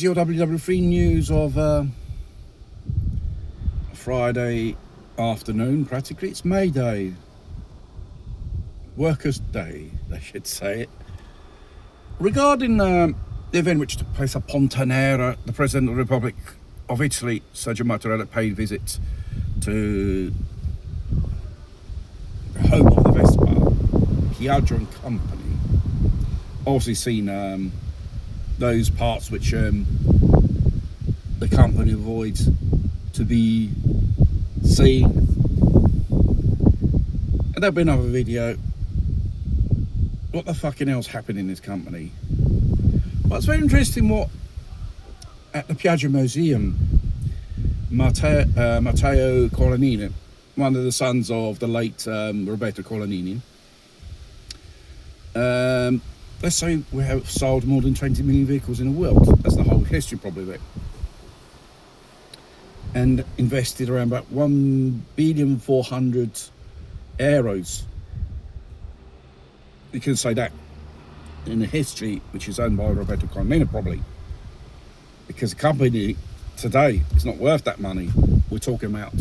your WW3 news of Friday afternoon, practically. It's May Day. Workers' Day, they should say it. Regarding the event which took place at Pontanera, the President of the Republic of Italy, Sergio Mattarella, paid visit to the home of the Vespa, Piaggio and Company. Obviously seen those parts which the company avoids to be seen. And there'll be another video. What the fucking hell's happening in this company? Well, it's very interesting what at the Piaggio Museum, Matteo Colanini, one of the sons of the late Roberto Colanini, let's say we have sold more than 20 million vehicles in the world. That's the whole history probably of it. And invested around about 1,400,000,000 euros. You can say that in the history, which is owned by Roberto Colanini probably. Because the company today is not worth that money. We're talking about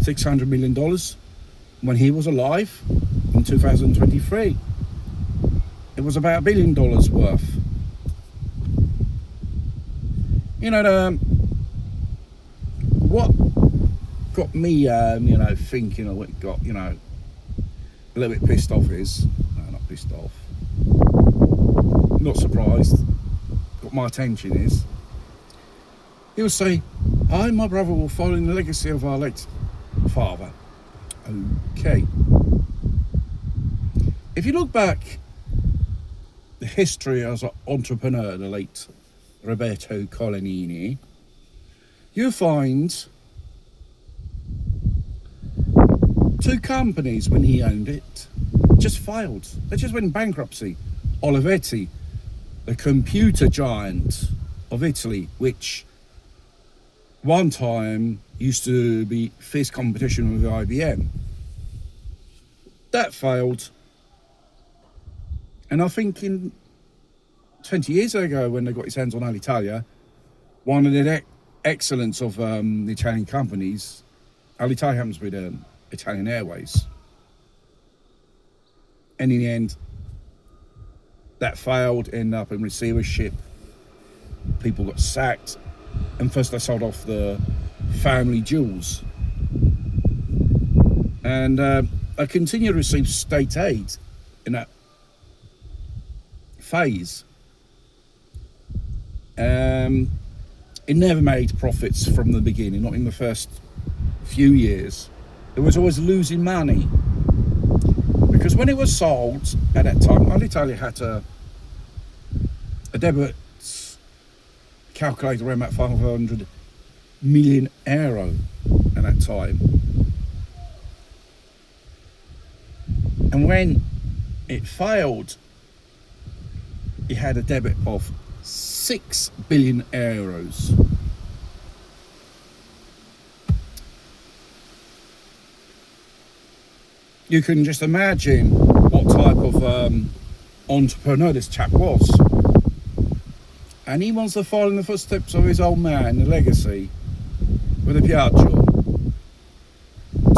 $600 million when he was alive in 2023. It was about $1 billion worth. You know, what got me, thinking, or what got, a little bit pissed off is, no, not pissed off, not surprised, got my attention is, he will say, I and my brother will follow in the legacy of our late father. Okay. If you look back, the history as an entrepreneur, the late Roberto Colanini, you find two companies when he owned it just failed. They just went in bankruptcy. Olivetti, the computer giant of Italy, which one time used to be fierce competition with IBM. That failed. And I think in 20 years ago, when they got his hands on Alitalia, one of the excellence of the Italian companies, Alitalia happens to be the Italian Airways. And in the end, that failed, ended up in receivership. People got sacked. And first they sold off the family jewels. And I continued to receive state aid in that phase. It never made profits from the beginning, not in the first few years. It was always losing money. Because when it was sold at that time, Alitalia had a debit calculated around about 500 million euro at that time. And when it failed, it had a debit of 6 billion euros. You can just imagine what type of entrepreneur this chap was. And he wants to follow in the footsteps of his old man, the legacy, with a Piaggio.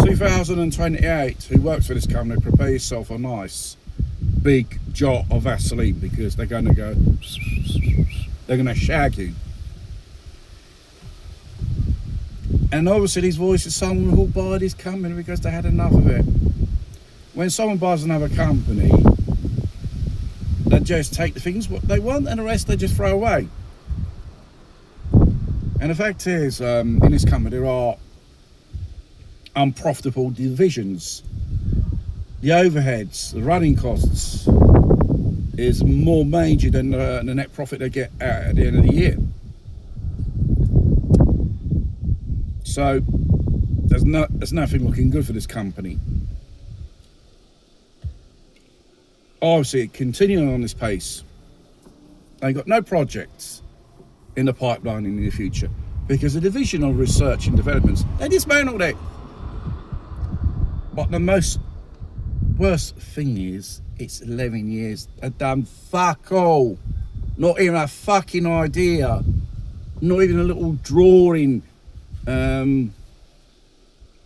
2028, who works for this company, prepare yourself a nice big jar of Vaseline, because they're going to shag you. And obviously his voice is someone who'll buy this company because they had enough of it. When someone buys another company, they just take the things what they want and the rest they just throw away. And the fact is, in this company there are unprofitable divisions. The overheads, the running costs is more major than the net profit they get at the end of the year. So there's nothing looking good for this company. Obviously, continuing on this pace, they've got no projects in the pipeline in the future because the division of research and developments, they dismantled it. But the worst thing is, it's 11 years. They've done fuck all. Not even a fucking idea Not even a little drawing done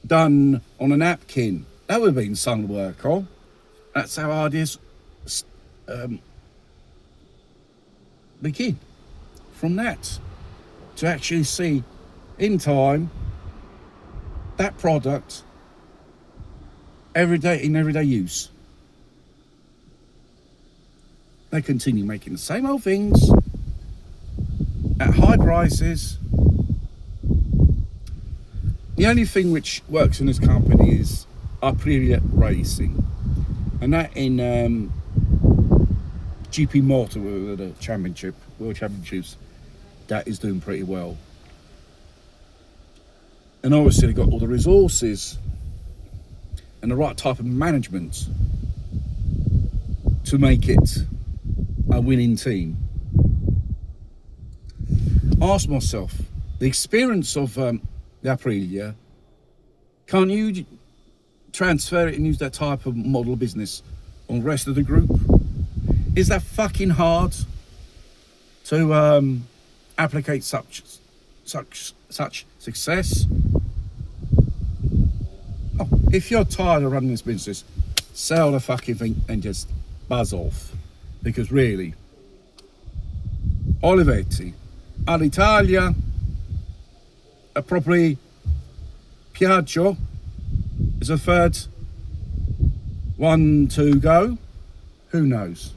on a napkin. That would have been some work on. That's how ideas begin. From that, to actually see in time that product in everyday use. They continue making the same old things at high prices. The only thing which works in this company is Aprilia Racing, and that in GP Motor, the World Championships, that is doing pretty well. And obviously they've got all the resources and the right type of management to make it a winning team. I asked myself, the experience of the Aprilia, can't you transfer it and use that type of model of business on the rest of the group? Is that fucking hard to applicate such success? Oh, if you're tired of running this business, sell the fucking thing and just buzz off. Because really, Olivetti, Alitalia, probably Piaggio is a third one to go. Who knows?